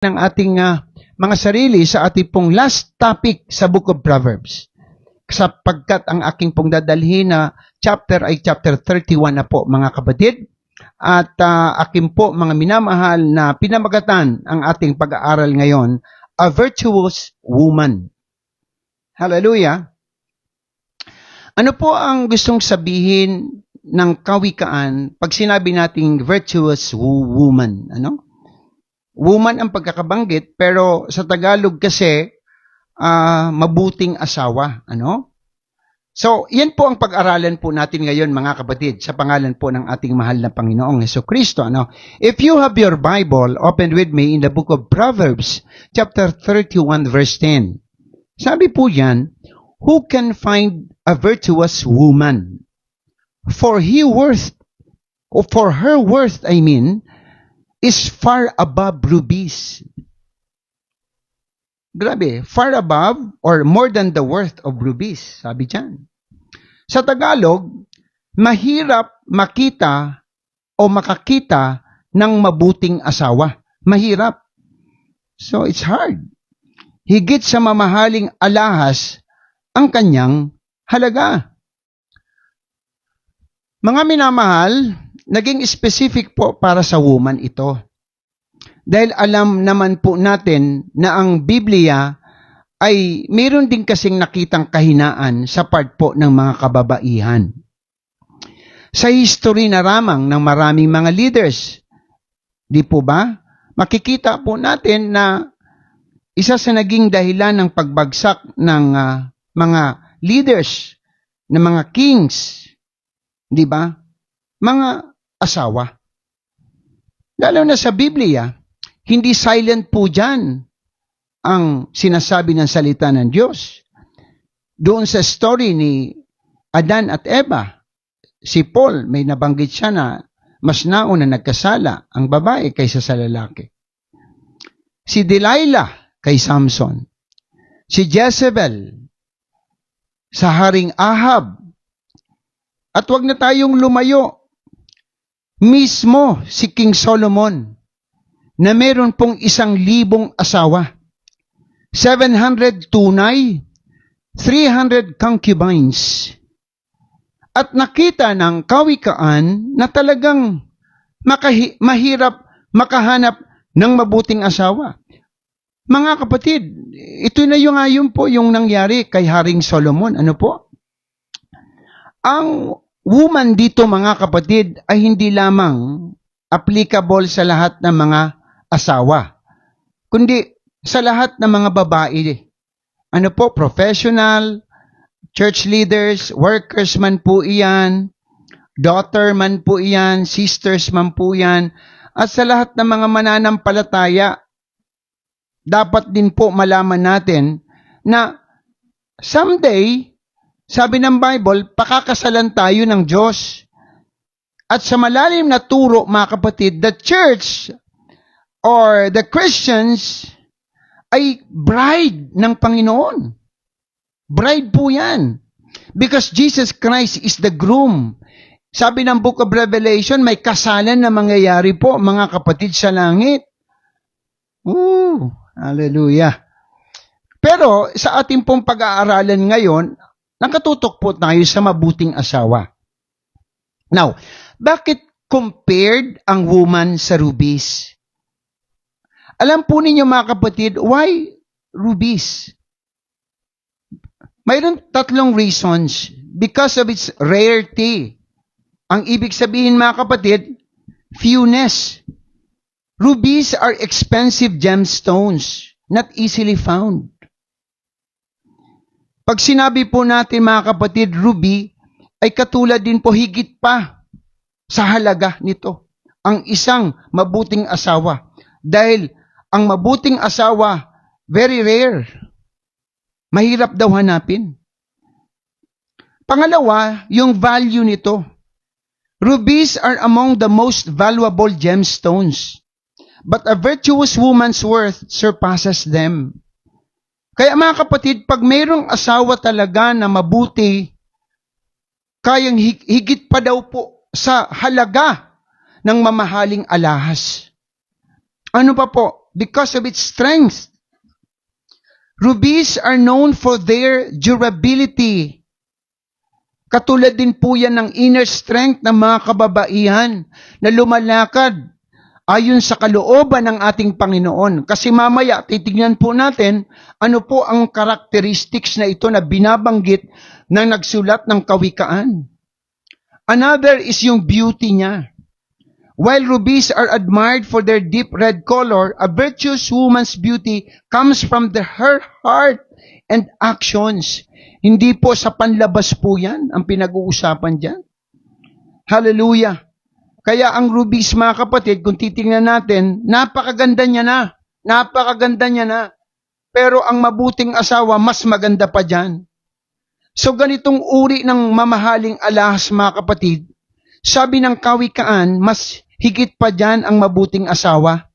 ng ating mga sarili sa ating pong last topic sa Book of Proverbs. Sapagkat ang aking pong dadalhin na chapter ay chapter 31 na po, mga kapatid. At aking po mga minamahal na pinamagatan ang ating pag-aaral ngayon, A Virtuous Woman. Hallelujah! Ano po ang gustong sabihin ng kawikaan pag sinabi nating virtuous woman? Ano? Woman ang pagkakabanggit, pero sa Tagalog kasi, mabuting asawa. Ano? So, yan po ang pag-aralan po natin ngayon, mga kapatid, sa pangalan po ng ating mahal na Panginoong Hesukristo. Ano? If you have your Bible, open with me in the book of Proverbs, chapter 31, verse 10. Sabi po yan, who can find a virtuous woman? For her worth, is far above rubies. Grabe, far above or more than the worth of rubies, sabi dyan. Sa Tagalog, mahirap makita o makakita ng mabuting asawa. Mahirap. So, it's hard. Higit sa mamahaling alahas ang kanyang halaga. Mga minamahal, naging specific po para sa woman ito. Dahil alam naman po natin na ang Biblia ay mayroon din kasing nakitang kahinaan sa part po ng mga kababaihan. Sa history na ramang ng maraming mga leaders, di po ba? Makikita po natin na isa sa naging dahilan ng pagbagsak ng mga leaders, ng mga kings, di ba? Mga asawa. Lalo na sa Biblia, hindi silent po dyan ang sinasabi ng salita ng Diyos. Doon sa story ni Adan at Eva, si Paul, may nabanggit siya na mas nauna nagkasala ang babae kaysa sa lalaki. Si Delilah kay Samson. Si Jezebel sa Haring Ahab. At wag na tayong lumayo. Mismo si King Solomon na meron pong 1,000 asawa, 700 tunay, 300 concubines. At nakita ng kawikaan na talagang mahirap makahanap ng mabuting asawa. Mga kapatid, ito na yung ayon po yung nangyari kay Haring Solomon. Ano po? Ang woman dito, mga kapatid, ay hindi lamang applicable sa lahat ng mga asawa, kundi sa lahat ng mga babae. Ano po? Professional, church leaders, workers man po iyan, daughter man po iyan, sisters man po iyan, at sa lahat ng mga mananampalataya, dapat din po malaman natin na someday, sabi ng Bible, pakakasalan tayo ng Diyos. At sa malalim na turo, mga kapatid, the church or the Christians ay bride ng Panginoon. Bride po yan. Because Jesus Christ is the groom. Sabi ng Book of Revelation, may kasalan na mangyayari po, mga kapatid, sa langit. Hallelujah. Pero sa ating pong pag-aaralan ngayon, nakatutok po tayo sa mabuting asawa. Now, bakit compared ang woman sa rubies? Alam po ninyo, mga kapatid, why rubies? Mayroon 3 reasons. Because of its rarity. Ang ibig sabihin, mga kapatid, fewness. Rubies are expensive gemstones, not easily found. Pag sinabi po natin, mga kapatid, ruby, ay katulad din po, higit pa sa halaga nito, ang isang mabuting asawa. Dahil ang mabuting asawa, very rare. Mahirap daw hanapin. Pangalawa, yung value nito. Rubies are among the most valuable gemstones. But a virtuous woman's worth surpasses them. Kaya mga kapatid, pag mayroong asawa talaga na mabuti, kayang higit pa daw po sa halaga ng mamahaling alahas. Ano pa po? because of its strength. Rubies are known for their durability. Katulad din po yan ng inner strength ng mga kababaihan na lumalakad ayon sa kalooban ng ating Panginoon. Kasi mamaya, titignan po natin ano po ang characteristics na ito na binabanggit ng nagsulat ng Kawikaan. Another is yung beauty niya. While rubies are admired for their deep red color, a virtuous woman's beauty comes from her heart and actions. Hindi po sa panlabas po yan ang pinag-uusapan dyan. Hallelujah. Kaya ang rubies, mga kapatid, kung titingnan natin, napakaganda niya na. Napakaganda niya na. Pero ang mabuting asawa, mas maganda pa dyan. So ganitong uri ng mamahaling alahas, mga kapatid, sabi ng Kawikaan, mas higit pa dyan ang mabuting asawa.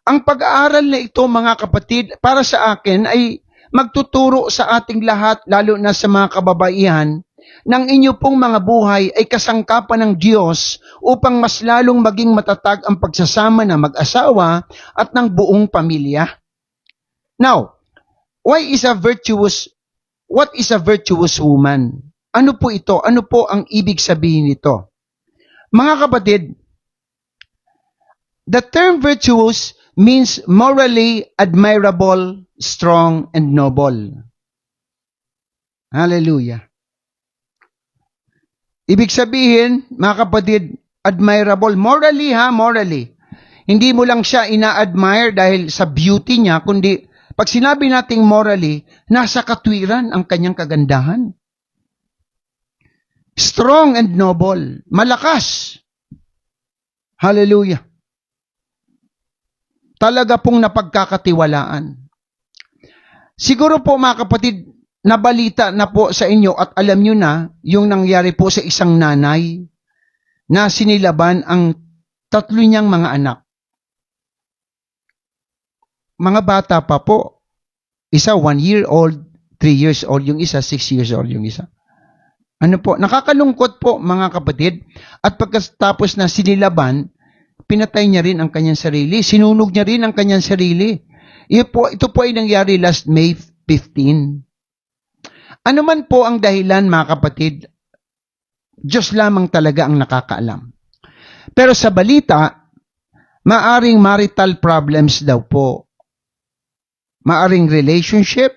Ang pag-aaral na ito, mga kapatid, para sa akin ay magtuturo sa ating lahat, lalo na sa mga kababaihan, ng inyo pong mga buhay ay kasangkapan ng Diyos upang mas lalong maging matatag ang pagsasama ng mag-asawa at ng buong pamilya. Now, what is a virtuous woman? Ano po ito? Ano po ang ibig sabihin nito? Mga kapatid, the term virtuous means morally admirable, strong, and noble. Hallelujah. Ibig sabihin, mga kapatid, admirable. Morally. Hindi mo lang siya ina-admire dahil sa beauty niya, kundi pag sinabi nating morally, nasa katwiran ang kanyang kagandahan. Strong and noble. Malakas. Hallelujah. Talaga pong napagkakatiwalaan. Siguro po, mga kapatid, nabalita na po sa inyo at alam nyo na yung nangyari po sa isang nanay na sinilaban ang 3 niyang mga anak. Mga bata pa po. Isa 1 year old, 3 years old yung isa, 6 years old yung isa. Ano po, nakakalungkot po, mga kapatid. At pagkatapos na sinilaban, pinatay niya rin ang kanyang sarili. Sinunog niya rin ang kanyang sarili. Ito po ay nangyari last May 15. Ano man po ang dahilan, mga kapatid, Diyos lamang talaga ang nakakaalam. Pero sa balita, maaring marital problems daw po. Maaring relationship,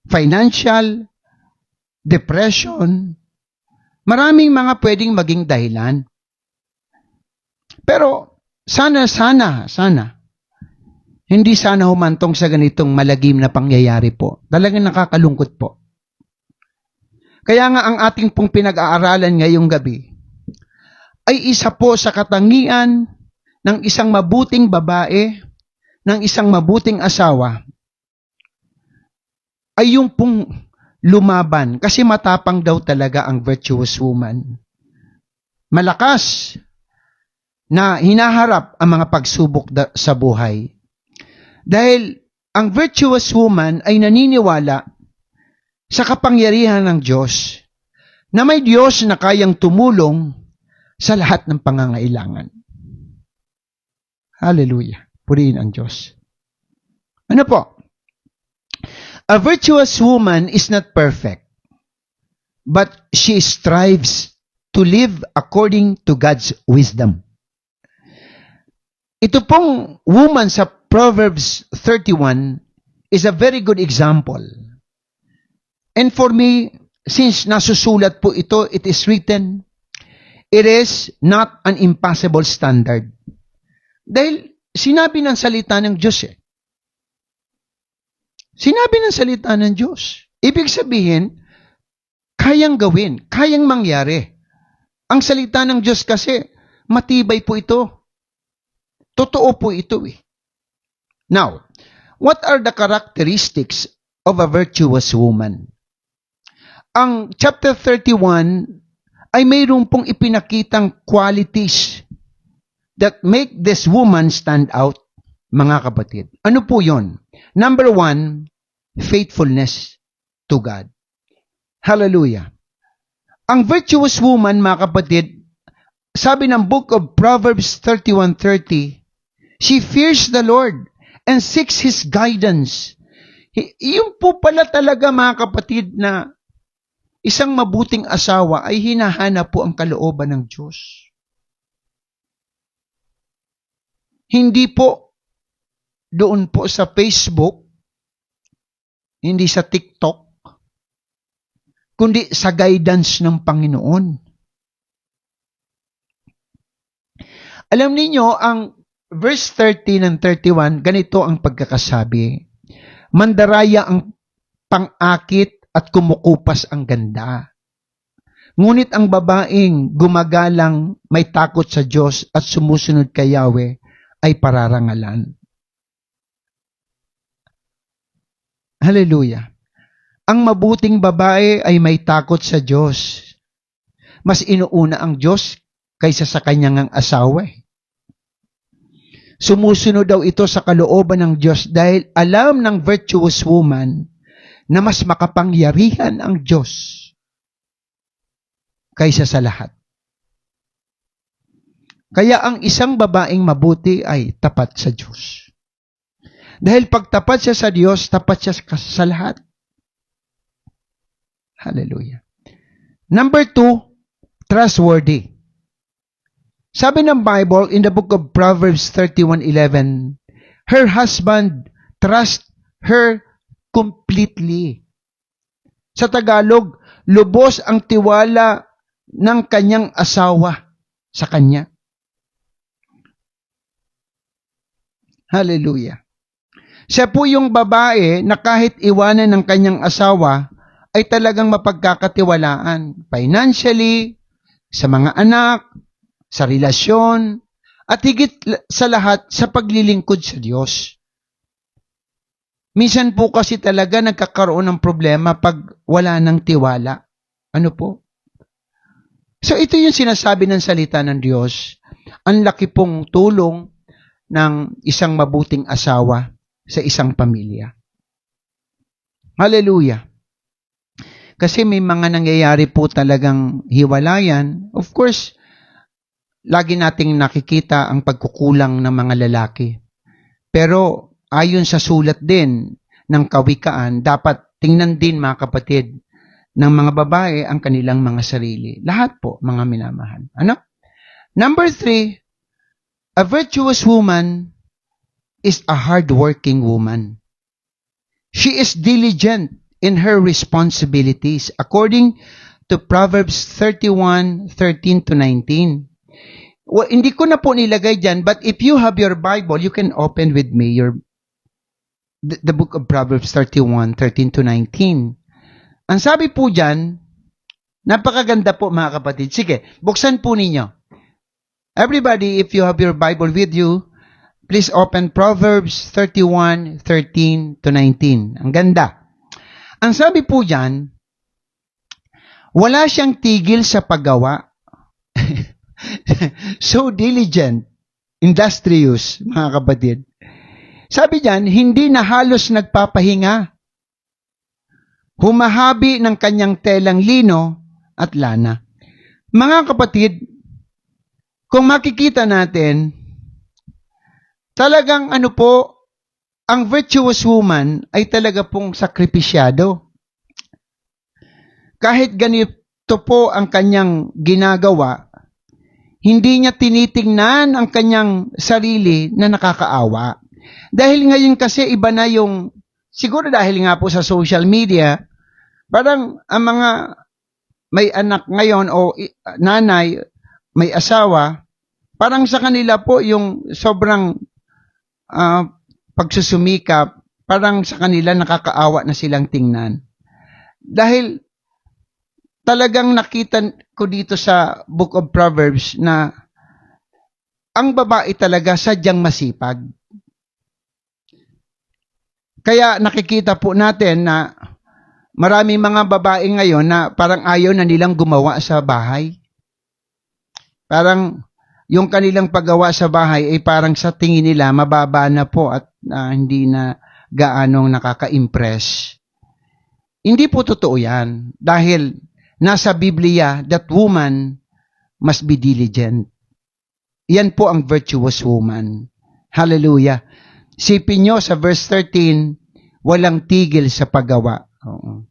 financial, depression, maraming mga pwedeng maging dahilan. Pero sana, hindi sana humantong sa ganitong malagim na pangyayari po. Talagang nakakalungkot po. Kaya nga ang ating pong pinag-aaralan ngayong gabi ay isa po sa katangian ng isang mabuting babae, ng isang mabuting asawa, ay yung pong lumaban. Kasi matapang daw talaga ang virtuous woman. Malakas na hinaharap ang mga pagsubok sa buhay. Dahil ang virtuous woman ay naniniwala sa kapangyarihan ng Diyos, na may Diyos na kayang tumulong sa lahat ng pangangailangan. Hallelujah. Purihin ang Diyos. Ano po? A virtuous woman is not perfect, but she strives to live according to God's wisdom. Ito pong woman sa Proverbs 31 is a very good example. And for me, since nasusulat po ito, it is written, it is not an impossible standard. Dahil sinabi ng salita ng Diyos eh. Sinabi ng salita ng Diyos. Ibig sabihin, kayang gawin, kayang mangyari. Ang salita ng Diyos kasi, matibay po ito. Totoo po ito eh. Now, what are the characteristics of a virtuous woman? Ang chapter 31 ay mayroon pong ipinakitang qualities that make this woman stand out, mga kapatid. Ano po yon? Number 1, faithfulness to God. Hallelujah. Ang virtuous woman, mga kapatid, sabi ng book of Proverbs 31:30, She fears the Lord and seeks His guidance. Yung po pala talaga mga kapatid na isang mabuting asawa ay hinahanap po ang kalooban ng Diyos. Hindi po doon po sa Facebook, hindi sa TikTok, kundi sa guidance ng Panginoon. Alam niyo ang verse 13 and 31, ganito ang pagkakasabi. Mandaraya ang pang-akit at kumukupas ang ganda. Ngunit ang babaeng gumagalang may takot sa Diyos at sumusunod kay Yahweh ay pararangalan. Hallelujah. Ang mabuting babae ay may takot sa Diyos. Mas inuuna ang Diyos kaysa sa kanyang asawa. Sumusunod daw ito sa kalooban ng Diyos dahil alam ng virtuous woman na mas makapangyarihan ang Diyos kaysa sa lahat. Kaya ang isang babaeng mabuti ay tapat sa Diyos. Dahil pag tapat siya sa Diyos, tapat siya sa lahat. Hallelujah. Number 2, trustworthy. Sabi ng Bible in the book of Proverbs 31:11, her husband trusts her completely. Sa Tagalog, lubos ang tiwala ng kanyang asawa sa kanya. Hallelujah. Siya po yung babae na kahit iwanan ng kanyang asawa, ay talagang mapagkakatiwalaan. Financially, sa mga anak, sa relasyon, at higit sa lahat sa paglilingkod sa Diyos. Minsan po kasi talaga nagkakaroon ng problema pag wala ng tiwala. Ano po? So ito yung sinasabi ng salita ng Diyos. Ang laki pong tulong ng isang mabuting asawa sa isang pamilya. Hallelujah. Kasi may mga nangyayari po talagang hiwalayan. Of course, lagi nating nakikita ang pagkukulang ng mga lalaki. Pero ayon sa sulat din ng Kawikaan, dapat tingnan din mga kapatid ng mga babae ang kanilang mga sarili. Lahat po, mga minamahal. Ano? Number 3, a virtuous woman is a hardworking woman. She is diligent in her responsibilities according to Proverbs 31:13-19. Well, hindi ko na po nilagay dyan, but if you have your Bible, you can open with me the book of Proverbs 31:13-19. Ang sabi po dyan, napakaganda po mga kapatid. Sige, buksan po ninyo. Everybody, if you have your Bible with you, please open Proverbs 31:13-19. Ang ganda. Ang sabi po dyan, wala siyang tigil sa paggawa. So diligent, industrious, mga kapatid. Sabi diyan, hindi na halos nagpapahinga. Humahabi ng kanyang telang lino at lana. Mga kapatid, kung makikita natin, talagang ano po, ang virtuous woman ay talaga pong sakripisyado. Kahit ganito po ang kanyang ginagawa, hindi niya tinitingnan ang kanyang sarili na nakakaawa. Dahil ngayon kasi iba na yung, siguro dahil nga po sa social media, parang ang mga may anak ngayon o nanay, may asawa, parang sa kanila po yung sobrang pagsusumikap, parang sa kanila nakakaawa na silang tingnan. Dahil talagang nakita ko dito sa Book of Proverbs na ang babae talaga sadyang masipag. Kaya nakikita po natin na marami mga babae ngayon na parang ayaw na nilang gumawa sa bahay. Parang yung kanilang paggawa sa bahay ay parang sa tingin nila mababa na po at hindi na gaanong nakaka-impress. Hindi po totoo yan dahil nasa Biblia that woman must be diligent. Yan po ang virtuous woman. Hallelujah. Sipin nyo sa verse 13, walang tigil sa paggawa. Oo.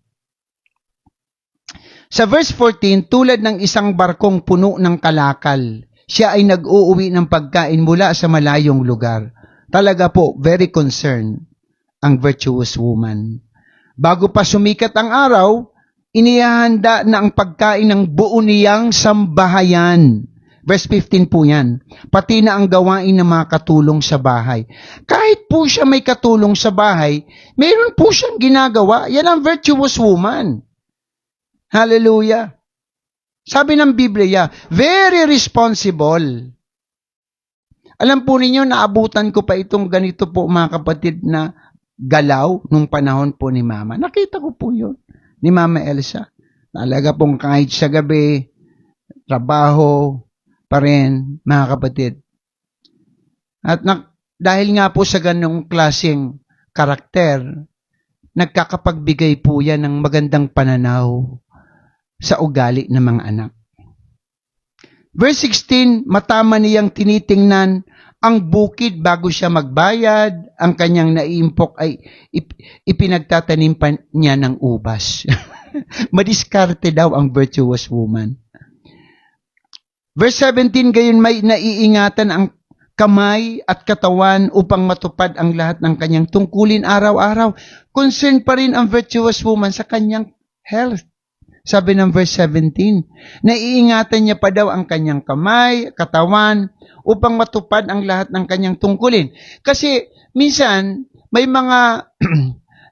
Sa verse 14, tulad ng isang barkong puno ng kalakal, siya ay nag-uuwi ng pagkain mula sa malayong lugar. Talaga po, very concerned ang virtuous woman. Bago pa sumikat ang araw, inihahanda na ang pagkain ng buo niyang sambahayan. Verse 15 po yan. Pati na ang gawain ng mga katulong sa bahay. Kahit po siya may katulong sa bahay, mayroon po siyang ginagawa. Yan ang virtuous woman. Hallelujah. Sabi ng Biblia, very responsible. Alam po ninyo, naabutan ko pa itong ganito po mga kapatid na galaw nung panahon po ni Mama. Nakita ko po yun, ni Mama Elsa. Talaga pong kahit sa gabi, trabaho pa rin, mga kapatid. At dahil nga po sa ganong klaseng karakter, nagkakapagbigay po yan ng magandang pananaw sa ugali ng mga anak. Verse 16, matama niyang tinitingnan ang bukid bago siya magbayad, ang kanyang naiimpok ay ipinagtatanim pa niya ng ubas. Madiskarte daw ang virtuous woman. Verse 17, gayon may naiingatan ang kamay at katawan upang matupad ang lahat ng kanyang tungkulin araw-araw. Concern pa rin ang virtuous woman sa kanyang health. Sabi ng verse 17, naiingatan niya pa daw ang kanyang kamay, katawan, upang matupad ang lahat ng kanyang tungkulin. Kasi minsan, may mga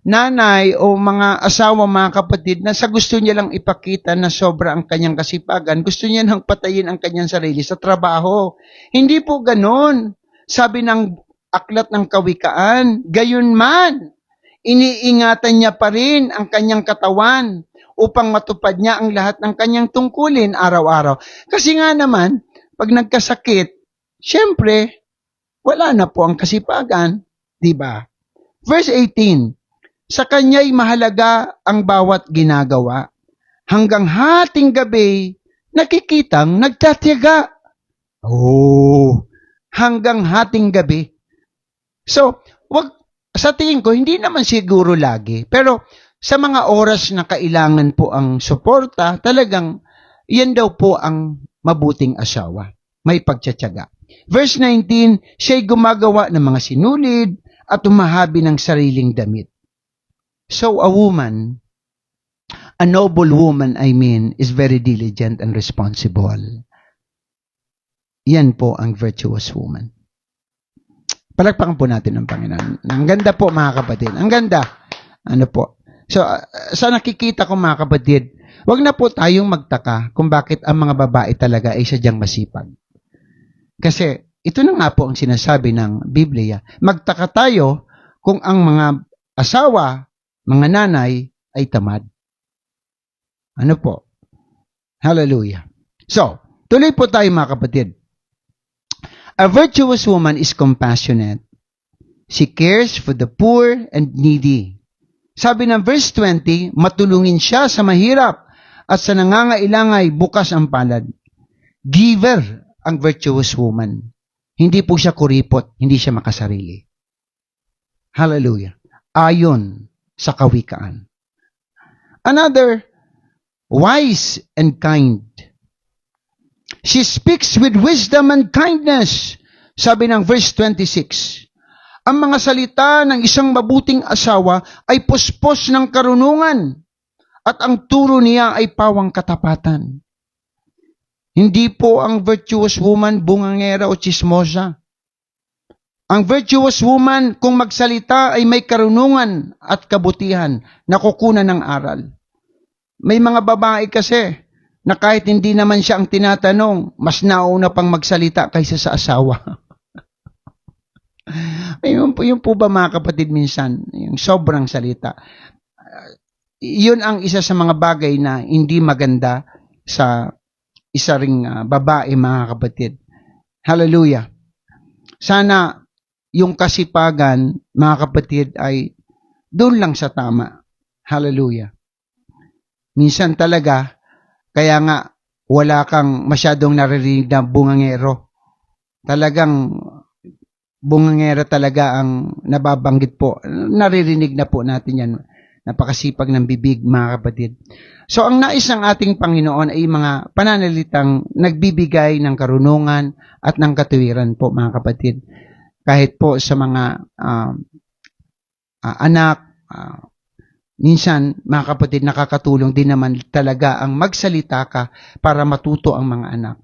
nanay o mga asawa, mga kapatid, na sa gusto niya lang ipakita na sobra ang kanyang kasipagan, gusto niya nang patayin ang kanyang sarili sa trabaho. Hindi po ganon. Sabi ng aklat ng kawikaan, gayon man, iniingatan niya pa rin ang kanyang katawan upang matupad niya ang lahat ng kanyang tungkulin araw-araw. Kasi nga naman, pag nagkasakit, syempre, wala na po ang kasipagan, di ba? Verse 18, sa kanya'y mahalaga ang bawat ginagawa. Hanggang hating gabi, nakikitang nagtatiyaga. Oh, hanggang hating gabi. So, sa tingin ko, hindi naman siguro lagi. Pero, sa mga oras na kailangan po ang suporta, talagang yan daw po ang mabuting asawa. May pagtsatsaga. Verse 19, siya'y gumagawa ng mga sinulid at umahabi ng sariling damit. So a woman, a noble woman, is very diligent and responsible. Yan po ang virtuous woman. Palakpakan po natin ang Panginoon. Ang ganda po mga kapatid. Ang ganda. Ano po? So, sa nakikita ko mga kapatid, wag na po tayong magtaka kung bakit ang mga babae talaga ay sadyang masipag. Kasi, ito na nga po ang sinasabi ng Biblia. Magtaka tayo kung ang mga asawa, mga nanay, ay tamad. Ano po? Hallelujah. So, tuloy po tayo mga kapatid. A virtuous woman is compassionate. She cares for the poor and needy. Sabi ng verse 20, matulungin siya sa mahirap at sa nangangailangan bukas ang palad. Giver ang virtuous woman. Hindi po siya kuripot, hindi siya makasarili. Hallelujah. Ayon sa kawikaan. Another, wise and kind. She speaks with wisdom and kindness. Sabi ng verse 26, ang mga salita ng isang mabuting asawa ay puspos ng karunungan at ang turo niya ay pawang katapatan. Hindi po ang virtuous woman bungangera o chismosa. Ang virtuous woman, kung magsalita, ay may karunungan at kabutihan na kukunan ng aral. May mga babae kasi na kahit hindi naman siya ang tinatanong, mas nauna pang magsalita kaysa sa asawa. Yung po ba mga kapatid minsan, yung sobrang salita, yun ang isa sa mga bagay na hindi maganda sa isa ring babae mga kapatid. Hallelujah. Sana yung kasipagan mga kapatid ay doon lang sa tama. Hallelujah. Minsan talaga, kaya nga wala kang masyadong naririnig na bungangero. Talagang bungangera talaga ang nababanggit po. Naririnig na po natin yan. Napakasipag ng bibig, mga kapatid. So, ang nais ng ating Panginoon ay mga pananalitang nagbibigay ng karunungan at ng katuwiran po, mga kapatid. Kahit po sa mga anak, minsan, mga kapatid, nakakatulong din naman talaga ang magsalita ka para matuto ang mga anak.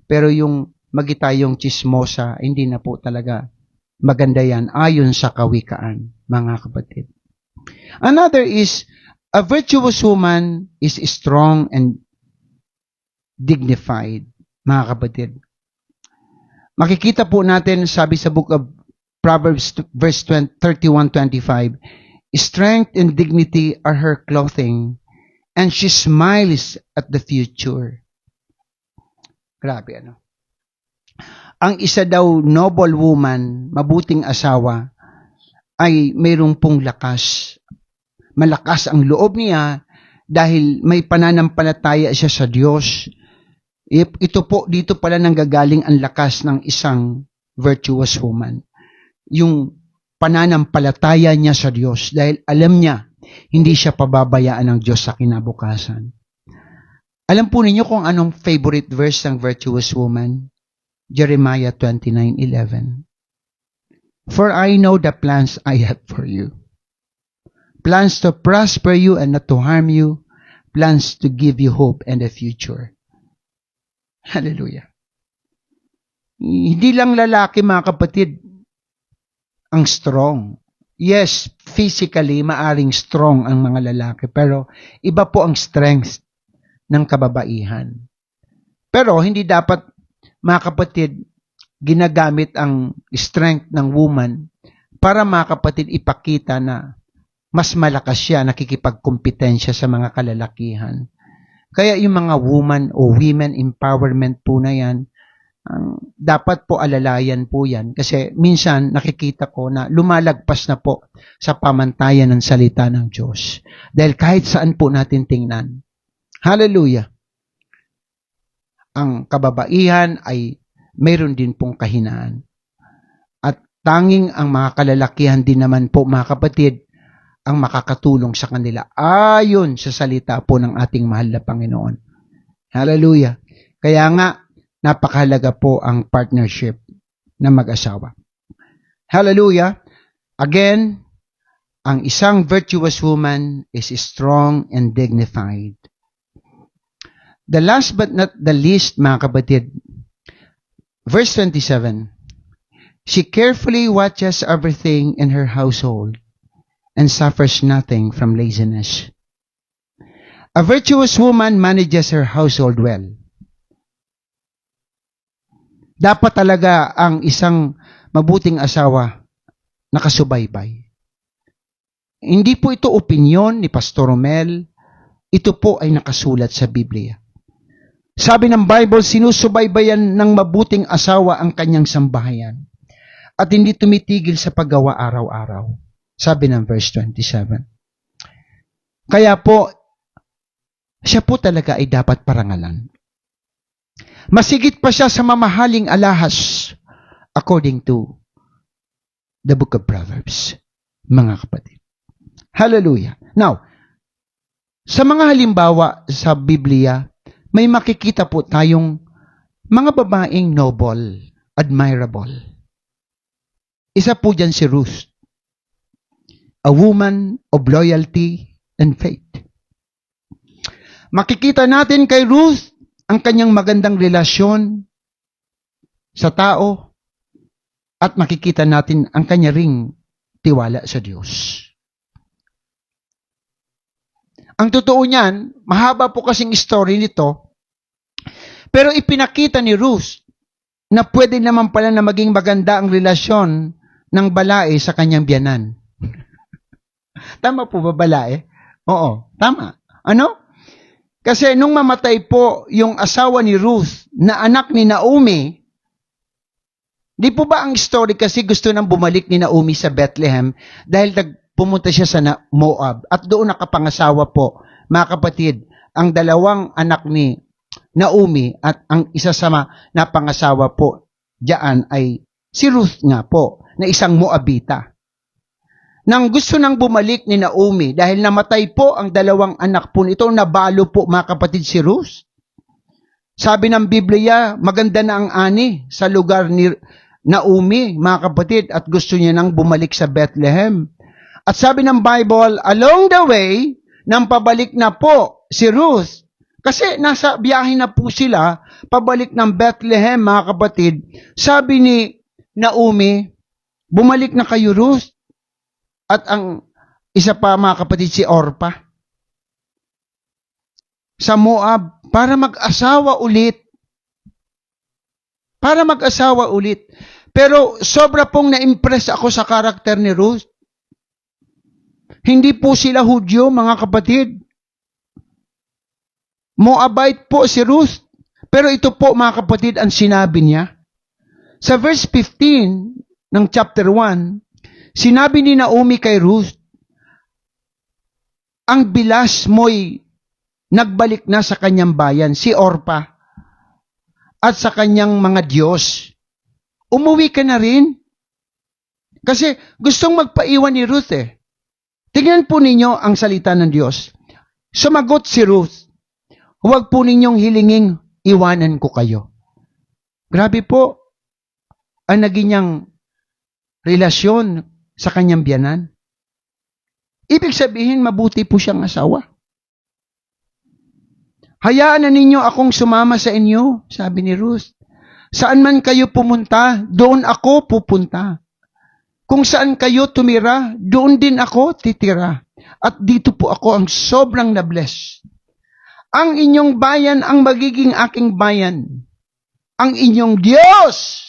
Pero yung magitayong chismosa, hindi na po talaga maganda yan ayon sa kawikaan, mga kapatid. Another is, a virtuous woman is strong and dignified, mga kapatid. Makikita po natin, sabi sa book of Proverbs verse 31:25, strength and dignity are her clothing, and she smiles at the future. Grabe, ano? Ang isa daw noble woman, mabuting asawa, ay mayroong pong lakas. Malakas ang loob niya dahil may pananampalataya siya sa Diyos. Ito po, dito pala nanggagaling ang lakas ng isang virtuous woman. Yung pananampalataya niya sa Diyos dahil alam niya, hindi siya pababayaan ng Diyos sa kinabukasan. Alam po ninyo kung anong favorite verse ng virtuous woman? Jeremiah 29:11. For I know the plans I have for you. Plans to prosper you and not to harm you. Plans to give you hope and a future. Hallelujah. Hindi lang lalaki, mga kapatid, ang strong. Yes, physically, maaring strong ang mga lalaki. Pero iba po ang strength ng kababaihan. Pero hindi dapat, mga kapatid, ginagamit ang strength ng woman para, mga kapatid, ipakita na mas malakas siya, nakikipagkompetensya sa mga kalalakihan. Kaya yung mga woman o women empowerment po na yan, dapat po alalayan po yan. Kasi minsan nakikita ko na lumalagpas na po sa pamantayan ng salita ng Diyos. Dahil kahit saan po natin tingnan. Hallelujah! Ang kababaihan ay mayroon din pong kahinaan. At tanging ang mga kalalakihan din naman po, mga kapatid, ang makakatulong sa kanila ayon sa salita po ng ating mahal na Panginoon. Hallelujah! Kaya nga, napakahalaga po ang partnership ng mag-asawa. Hallelujah! Again, ang isang virtuous woman is strong and dignified. The last but not the least, mga kapatid, verse 27, she carefully watches everything in her household and suffers nothing from laziness. A virtuous woman manages her household well. Dapat talaga ang isang mabuting asawa nakasubaybay. Hindi po ito opinyon ni Pastor Romel, ito po ay nakasulat sa Biblia. Sabi ng Bible, sinusubaybayan ng mabuting asawa ang kanyang sambahayan at hindi tumitigil sa paggawa araw-araw. Sabi ng verse 27. Kaya po, siya po talaga ay dapat parangalan. Masigit pa siya sa mamahaling alahas according to the book of Proverbs, mga kapatid. Hallelujah. Now, sa mga halimbawa sa Biblia, may makikita po tayong mga babaeng noble, admirable. Isa po dyan si Ruth. A woman of loyalty and faith. Makikita natin kay Ruth ang kanyang magandang relasyon sa tao at makikita natin ang kanya ring tiwala sa Diyos. Ang totoo niyan, mahaba po kasing story nito, pero ipinakita ni Ruth na pwede naman pala na maging maganda ang relasyon ng babae sa kanyang biyanan. Tama po ba babae? Oo, tama. Ano? Kasi nung mamatay po yung asawa ni Ruth na anak ni Naomi, di po ba ang story kasi gusto nang bumalik ni Naomi sa Bethlehem dahil pumunta siya sa Moab at doon nakapangasawa po, mga kapatid, ang dalawang anak ni Naomi at ang isa sa napangasawa po diyan ay si Ruth nga po. na isang Moabita. Nang gusto nang bumalik ni Naomi dahil namatay po ang dalawang anak po nito, nabalo po mga kapatid si Ruth. Sabi ng Biblia, maganda na ang ani sa lugar ni Naomi, mga kapatid, at gusto niya nang bumalik sa Bethlehem. At sabi ng Bible, along the way, nang pabalik na po si Ruth, kasi nasa biyahe na po sila, pabalik ng Bethlehem, mga kapatid, sabi ni Naomi, bumalik na kayo, Ruth. At ang isa pa, mga kapatid, si Orpa sa Moab, para mag-asawa ulit. Para mag-asawa ulit. Pero sobra pong na-impress ako sa karakter ni Ruth. Hindi po sila Hudyo, mga kapatid. Moabite po si Ruth. Pero ito po, mga kapatid, ang sinabi niya. Sa verse 15 ng chapter 1, sinabi ni Naomi kay Ruth, ang bilas mo'y nagbalik na sa kanyang bayan, si Orpa, at sa kanyang mga Diyos. Umuwi ka na rin. Kasi gustong magpaiwan ni Ruth eh. Tingnan po ninyo ang salita ng Diyos. Sumagot si Ruth, huwag po ninyong hilinging iwanan ko kayo. Grabe po ang naging niyang relasyon sa kanyang biyanan. Ibig sabihin, mabuti po siyang asawa. Hayaan na ninyo akong sumama sa inyo, sabi ni Ruth. Saan man kayo pumunta, doon ako pupunta. Kung saan kayo tumira, doon din ako titira. At dito po ako ang sobrang na-bless. Ang inyong bayan ang magiging aking bayan. Ang inyong Diyos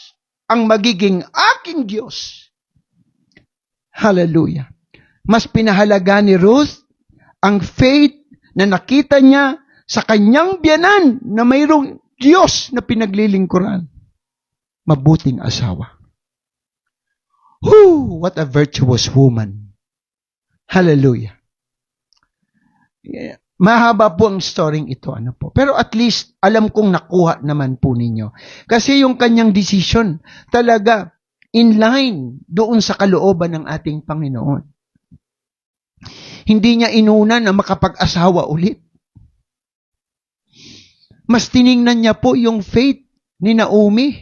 ang magiging aking Diyos. Hallelujah. Mas pinahalaga ni Ruth ang faith na nakita niya sa kanyang biyanan na mayroong Diyos na pinaglilingkuran. Mabuting asawa. Whew, what a virtuous woman. Hallelujah. Mahaba po ang storying ito. Ano po. Pero at least, alam kong nakuha naman po ninyo. Kasi yung kanyang decision, talaga, in line doon sa kalooban ng ating Panginoon. Hindi niya inuna na makapag-asawa ulit. Mas tiningnan niya po yung faith ni Naomi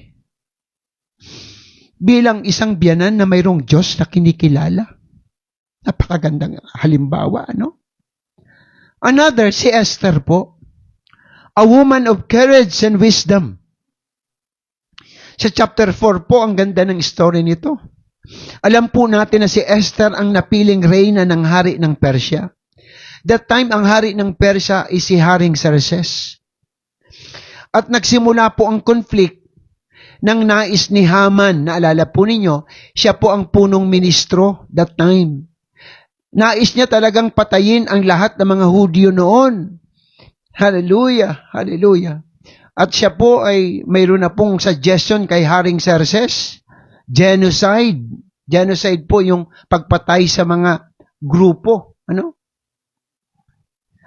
bilang isang biyanan na mayroong Diyos na kinikilala. Napakagandang halimbawa, ano? Another, si Esther po. A woman of courage and wisdom. Sa chapter 4 po, ang ganda ng story nito. Alam po natin na si Esther ang napiling reyna ng hari ng Persia. That time, ang hari ng Persia is si Haring Xerxes. At nagsimula po ang conflict ng nais ni Haman. Naalala po ninyo, siya po ang punong ministro that time. Nais niya talagang patayin ang lahat ng mga Hudyo noon. Hallelujah, hallelujah. At siya po ay mayroon na pong suggestion kay Haring Xerxes, genocide. Genocide po yung pagpatay sa mga grupo. Ano?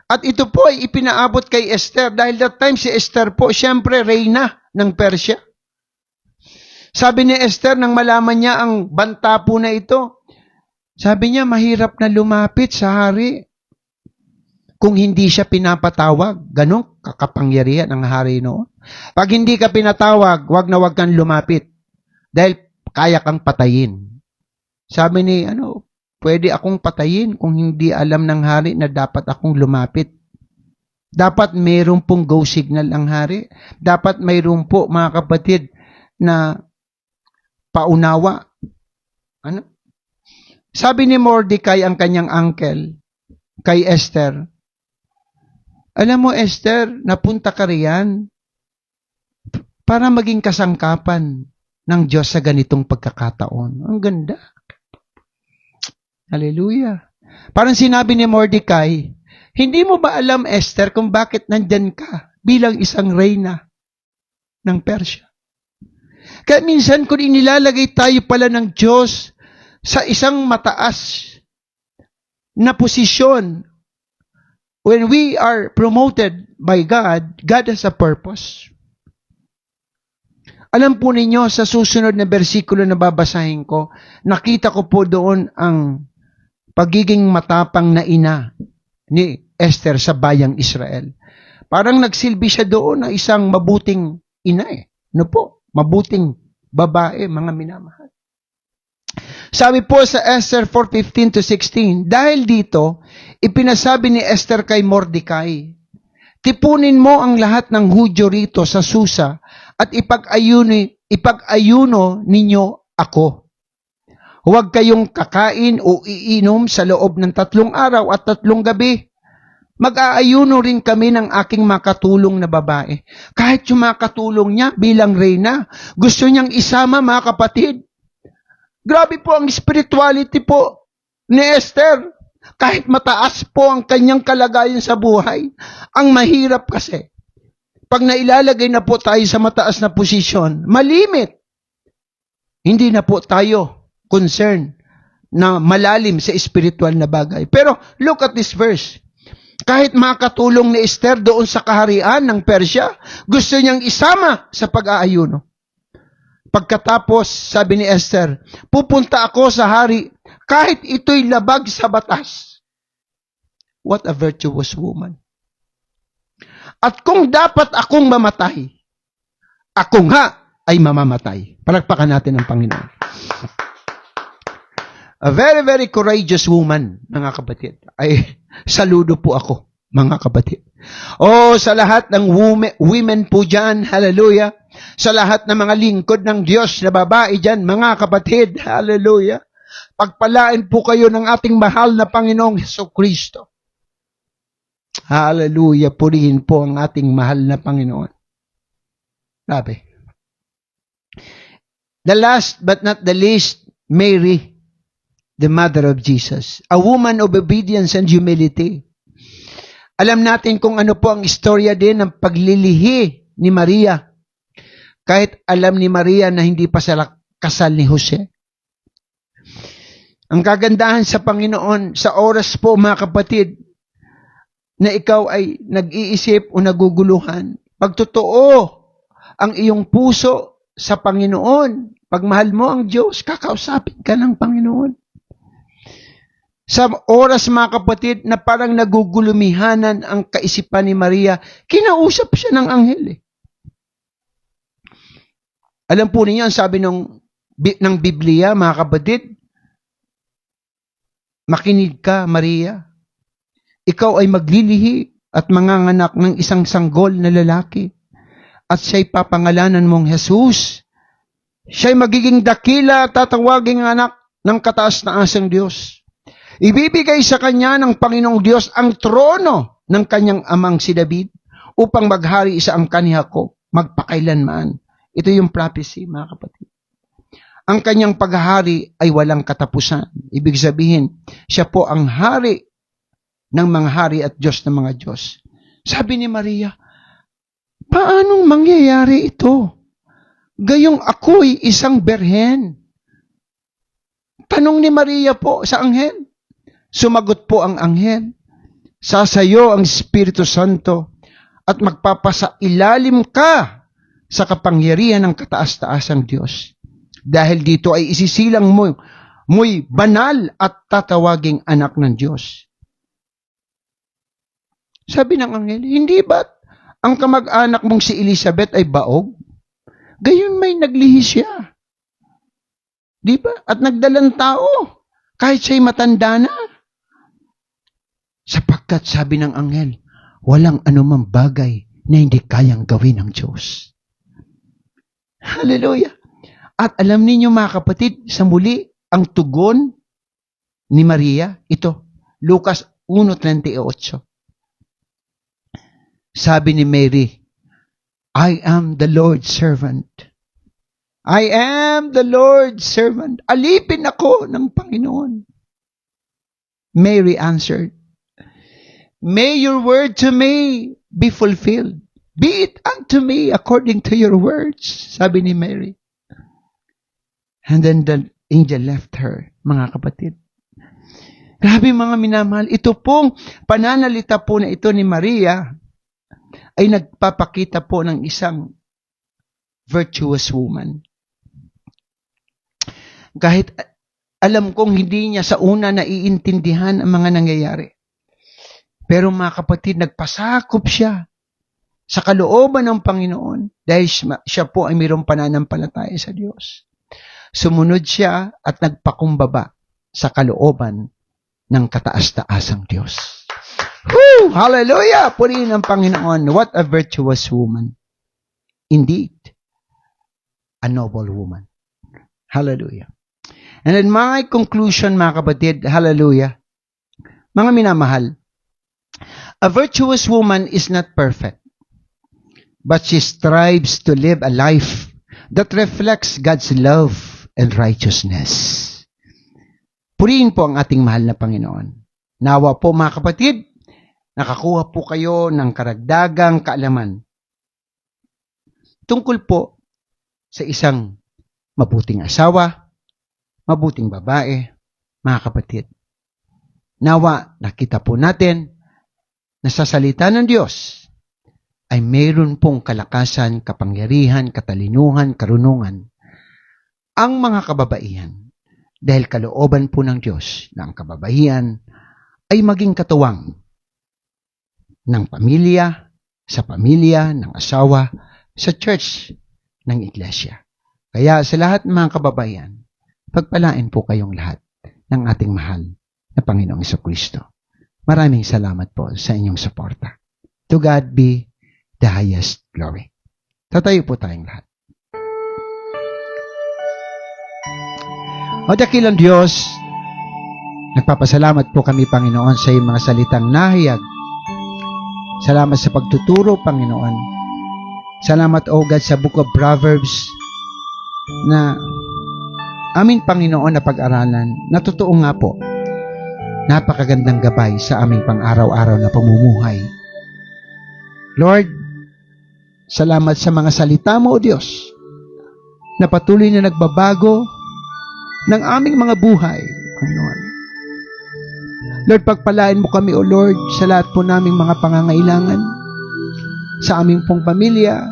At ito po ay ipinaabot kay Esther dahil that time si Esther po, siyempre, reyna ng Persia. Sabi ni Esther, nang malaman niya ang banta po na ito, sabi niya, mahirap na lumapit sa hari kung hindi siya pinapatawag. Ganon kakapangyarihan ang hari noon. Pag hindi ka pinatawag, wag na wag kang lumapit dahil kaya kang patayin. Sabi ni, pwede akong patayin kung hindi alam ng hari na dapat akong lumapit. Dapat mayroon pong go signal ang hari. Dapat mayroon po, mga kapatid, na paunawa. Sabi ni Mordecai, ang kanyang uncle, kay Esther, alam mo, Esther, napunta ka riyan para maging kasangkapan ng Diyos sa ganitong pagkakataon. Ang ganda. Hallelujah. Parang sinabi ni Mordecai, hindi mo ba alam, Esther, kung bakit nandyan ka bilang isang reyna ng Persia? Kaya minsan, kung inilalagay tayo pala ng Diyos sa isang mataas na posisyon, when we are promoted by God, God has a purpose. Alam po ninyo, sa susunod na bersikulo na babasahin ko, nakita ko po doon ang pagiging matapang na ina ni Esther sa bayang Israel. Parang nagsilbi siya doon ng isang mabuting ina eh. Ano po? Mabuting babae, mga minamahal. Sabi po sa Esther 4:15-16, dahil dito, ipinasabi ni Esther kay Mordecai, tipunin mo ang lahat ng Hudyo rito sa Susa at ipag-ayuno ninyo ako. Huwag kayong kakain o iinom sa loob ng 3 araw at 3 gabi. Mag-aayuno rin kami ng aking makatulong na babae. Kahit yung makatulong niya bilang reyna, gusto niyang isama, mga kapatid. Grabe po ang spirituality po ni Esther. Kahit mataas po ang kanyang kalagayan sa buhay, ang mahirap kasi, pag nailalagay na po tayo sa mataas na posisyon, malimit. Hindi na po tayo concerned na malalim sa spiritual na bagay. Pero look at this verse. Kahit makatulong ni Esther doon sa kaharian ng Persya, gusto niyang isama sa pag-aayuno. Pagkatapos, sabi ni Esther, pupunta ako sa hari kahit ito'y labag sa batas. What a virtuous woman. At kung dapat akong mamatay, ako nga ay mamamatay. Palakpakan natin ang Panginoon. A very, very courageous woman, mga kapatid. Ay, saludo po ako, mga kapatid. Sa lahat ng women po dyan, hallelujah. Sa lahat ng mga lingkod ng Diyos na babae dyan, mga kapatid, hallelujah. Pagpalain po kayo ng ating mahal na Panginoong Hesukristo. Hallelujah, purihin po ang ating mahal na Panginoon. Grabe. The last but not the least, Mary, the mother of Jesus. A woman of obedience and humility. Alam natin kung ano po ang istorya din ng paglilihi ni Maria. Kahit alam ni Maria na hindi pa sila kasal ni Jose. Ang kagandahan sa Panginoon, sa oras po mga kapatid, na ikaw ay nag-iisip o naguguluhan, pag totoo ang iyong puso sa Panginoon, pag mahal mo ang Diyos, kakausapin ka ng Panginoon. Sa oras mga kapatid na parang nagugulumihanan ang kaisipan ni Maria, kinausap siya ng anghel eh. Alam po ninyo, ang sabi ng Biblia, mga kapatid, makinig ka, Maria. Ikaw ay maglilihi at manganganak ng isang sanggol na lalaki. At siya'y papangalanan mong Jesus. Siya'y magiging dakila at tatawaging anak ng kataas-taasang Diyos. Ibibigay sa kanya ng Panginoong Diyos ang trono ng kanyang amang si David upang maghari sa ang Jacob magpakailanman. Ito yung prophecy, mga kapatid. Ang kanyang paghahari ay walang katapusan. Ibig sabihin, siya po ang hari ng mga hari at Diyos ng mga Diyos. Sabi ni Maria, paanong mangyayari ito? Gayong ako'y isang berhen. Tanong ni Maria po sa anghel. Sumagot po ang anghel, sasayo ang Espiritu Santo at magpapasailalim ka sa kapangyarihan ng kataas-taasang Diyos. Dahil dito ay isisilang mo'y banal at tatawaging anak ng Diyos. Sabi ng anghel, hindi ba't ang kamag-anak mong si Elizabeth ay baog? Gayon may naglihi siya. Di ba? At nagdalang tao, kahit siya'y matanda na. Sapagkat sabi ng anghel, walang anumang bagay na hindi kayang gawin ng Diyos. Hallelujah. At alam ninyo mga kapatid, sa muli, ang tugon ni Maria, ito, Lucas 1:38. Sabi ni Mary, I am the Lord's servant. I am the Lord's servant. Alipin ako ng Panginoon. Mary answered, may your word to me be fulfilled. Be it unto me according to your words. Sabi ni Mary. And then the angel left her, mga kapatid. Grabe mga minamahal. Ito pong pananalita po na ito ni Maria ay nagpapakita po ng isang virtuous woman. Kahit alam kong hindi niya sa una naiintindihan ang mga nangyayari. Pero mga kapatid, nagpasakop siya sa kalooban ng Panginoon dahil siya po ay mayroong pananampalataya sa Diyos. Sumunod siya at nagpakumbaba sa kalooban ng kataas-taasang Diyos. Woo! Hallelujah! Purihin ang Panginoon. What a virtuous woman. Indeed, a noble woman. Hallelujah. And then my conclusion, mga kapatid, hallelujah, mga minamahal, a virtuous woman is not perfect, but she strives to live a life that reflects God's love and righteousness. Purihin po ang ating mahal na Panginoon. Nawa po mga kapatid, nakakuha po kayo ng karagdagang kaalaman tungkol po sa isang mabuting asawa, mabuting babae, mga kapatid. Nawa, nakita po natin na sa salita ng Diyos ay mayroon pong kalakasan, kapangyarihan, katalinuhan, karunungan ang mga kababaihan. Dahil kalooban po ng Diyos na ang kababaihan ay maging katuwang ng pamilya, ng asawa, sa church, ng iglesia. Kaya sa lahat ng mga kababaihan, pagpalain po kayong lahat ng ating mahal na Panginoong Jesucristo. Maraming salamat po sa inyong suporta. To God be the highest glory. Tatayo po tayong lahat. O dakilang Diyos, nagpapasalamat po kami, Panginoon, sa iyong mga salitang nahayag. Salamat sa pagtuturo, Panginoon. Salamat, O God, sa Book of Proverbs na aming Panginoon na pag-aralan, na totoo nga po, napakagandang gabay sa aming pang-araw-araw na pamumuhay. Lord, salamat sa mga salita mo, O Diyos, na patuloy na nagbabago ng aming mga buhay, Panginoon. Lord, pagpalain mo kami, O Lord, sa lahat po naming mga pangangailangan, sa aming pong pamilya,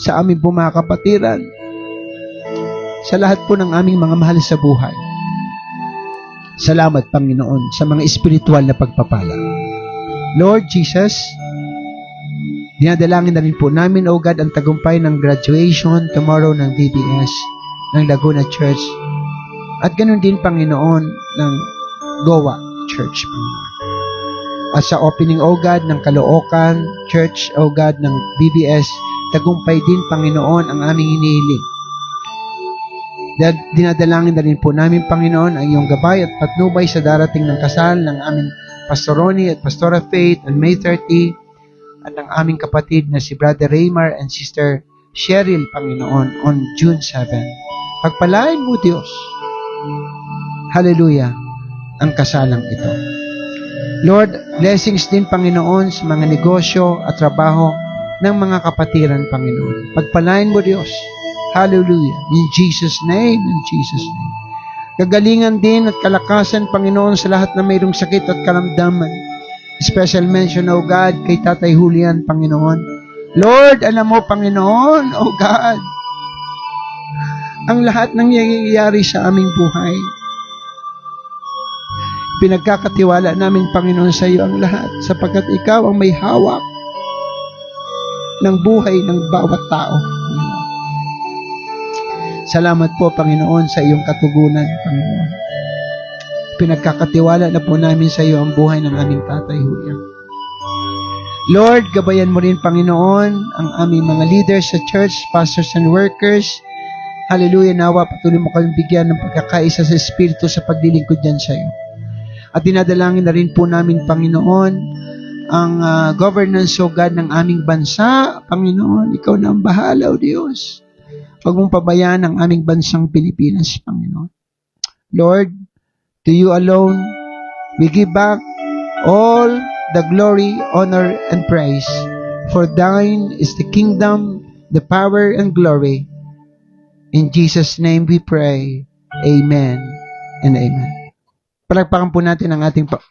sa aming pong mga kapatiran, sa lahat po ng aming mga mahal sa buhay. Salamat, Panginoon, sa mga espiritual na pagpapala. Lord Jesus, dinadalangin na rin po namin, O God, ang tagumpay ng graduation tomorrow ng VBS, ng Laguna Church, at ganun din, Panginoon, ng Goa Church, Panginoon. At sa opening, O God, ng Caloocan Church, O God, ng BBS, tagumpay din, Panginoon, ang aming hinihiling. Dinadalangin na rin po namin, Panginoon, ang iyong gabay at patnubay sa darating ng kasal ng aming Pastor Ronnie at Pastora Faith on May 30 at ng aming kapatid na si Brother Raymar and Sister Cheryl, Panginoon, on June 7. Pagpalain mo, Diyos. Hallelujah, ang kasalang ito. Lord, blessings din, Panginoon, sa mga negosyo at trabaho ng mga kapatiran, Panginoon. Pagpalain mo, Diyos. Hallelujah. In Jesus' name, in Jesus' name. Kagalingan din at kalakasan, Panginoon, sa lahat na mayroong sakit at karamdaman. Special mention, O God, kay Tatay Julian, Panginoon. Lord, alam mo, Panginoon, O God, ang lahat ng nangyayari sa aming buhay. Pinagkakatiwala namin, Panginoon, sa iyo ang lahat, sapagkat ikaw ang may hawak ng buhay ng bawat tao. Salamat po, Panginoon, sa iyong katugunan, Panginoon. Pinagkakatiwala na po namin sa iyo ang buhay ng aming Tatay Julian. Lord, gabayan mo rin, Panginoon, ang aming mga leaders sa church, pastors and workers. Hallelujah, nawa, patuloy mo kami bigyan ng pagkakaisa sa Espiritu sa paglilingkod dyan sa iyo. At dinadalangin na rin po namin, Panginoon, ang governance, O God, ng aming bansa. Panginoon, ikaw na ang bahala, O Diyos. Huwag mong pabayaan ang aming bansang Pilipinas, Panginoon. Lord, to you alone, we give back all the glory, honor, and praise. For thine is the kingdom, the power, and glory. In Jesus' name we pray. Amen and amen. Palagpakan po natin ang ating